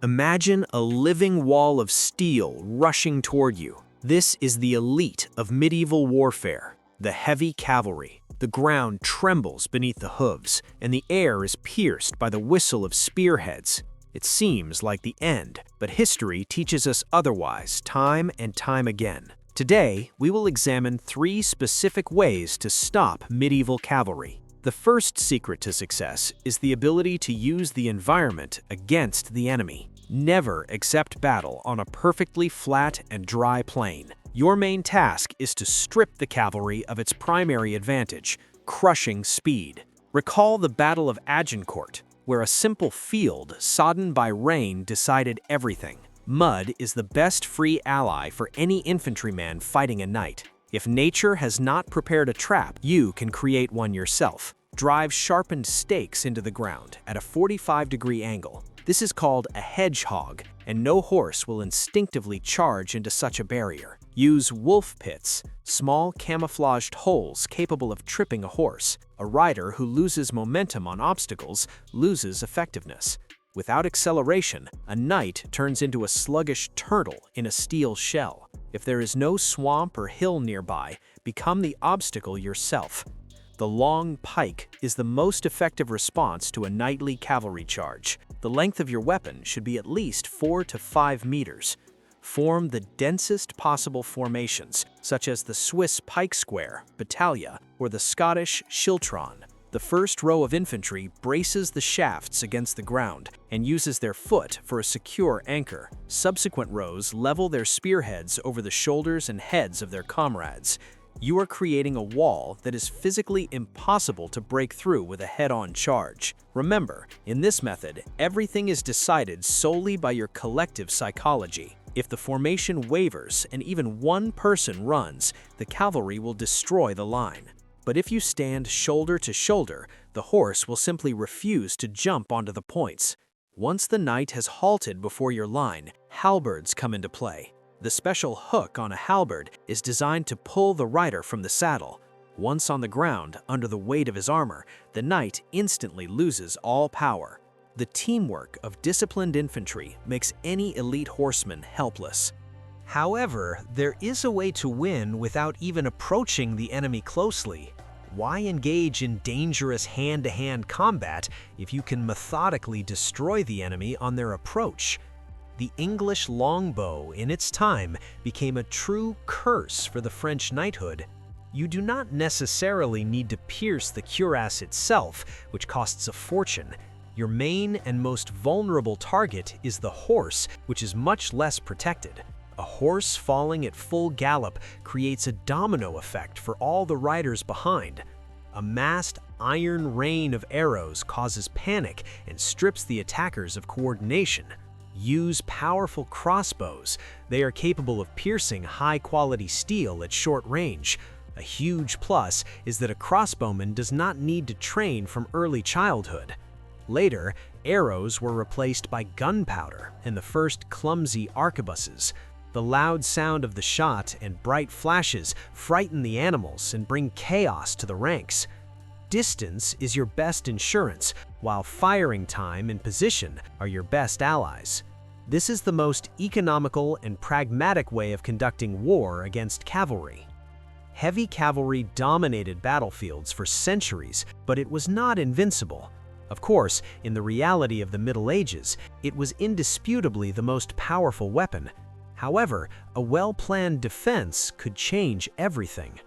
Imagine a living wall of steel rushing toward you. This is the elite of medieval warfare, the heavy cavalry. The ground trembles beneath the hooves, and the air is pierced by the whistle of spearheads. It seems like the end, but history teaches us otherwise time and time again. Today, we will examine 3 specific ways to stop medieval cavalry. The first secret to success is the ability to use the environment against the enemy. Never accept battle on a perfectly flat and dry plain. Your main task is to strip the cavalry of its primary advantage, crushing speed. Recall the Battle of Agincourt, where a simple field sodden by rain decided everything. Mud is the best free ally for any infantryman fighting a knight. If nature has not prepared a trap, you can create one yourself. Drive sharpened stakes into the ground at a 45-degree angle. This is called a hedgehog, and no horse will instinctively charge into such a barrier. Use wolf pits, small camouflaged holes capable of tripping a horse. A rider who loses momentum on obstacles loses effectiveness. Without acceleration, a knight turns into a sluggish turtle in a steel shell. If there is no swamp or hill nearby, become the obstacle yourself. The long pike is the most effective response to a knightly cavalry charge. The length of your weapon should be at least 4 to 5 meters. Form the densest possible formations, such as the Swiss pike square, battalia, or the Scottish schiltron. The first row of infantry braces the shafts against the ground and uses their foot for a secure anchor. Subsequent rows level their spearheads over the shoulders and heads of their comrades. You are creating a wall that is physically impossible to break through with a head-on charge. Remember, in this method, everything is decided solely by your collective psychology. If the formation wavers and even one person runs, the cavalry will destroy the line. But if you stand shoulder to shoulder, the horse will simply refuse to jump onto the points. Once the knight has halted before your line, halberds come into play. The special hook on a halberd is designed to pull the rider from the saddle. Once on the ground, under the weight of his armor, the knight instantly loses all power. The teamwork of disciplined infantry makes any elite horseman helpless. However, there is a way to win without even approaching the enemy closely. Why engage in dangerous hand-to-hand combat if you can methodically destroy the enemy on their approach? The English longbow in its time became a true curse for the French knighthood. You do not necessarily need to pierce the cuirass itself, which costs a fortune. Your main and most vulnerable target is the horse, which is much less protected. A horse falling at full gallop creates a domino effect for all the riders behind. A massed iron rain of arrows causes panic and strips the attackers of coordination. Use powerful crossbows. They are capable of piercing high-quality steel at short range. A huge plus is that a crossbowman does not need to train from early childhood. Later, arrows were replaced by gunpowder and the first clumsy arquebuses. The loud sound of the shot and bright flashes frighten the animals and bring chaos to the ranks. Distance is your best insurance, while firing time and position are your best allies. This is the most economical and pragmatic way of conducting war against cavalry. Heavy cavalry dominated battlefields for centuries, but it was not invincible. Of course, in the reality of the Middle Ages, it was indisputably the most powerful weapon. However, a well-planned defense could change everything.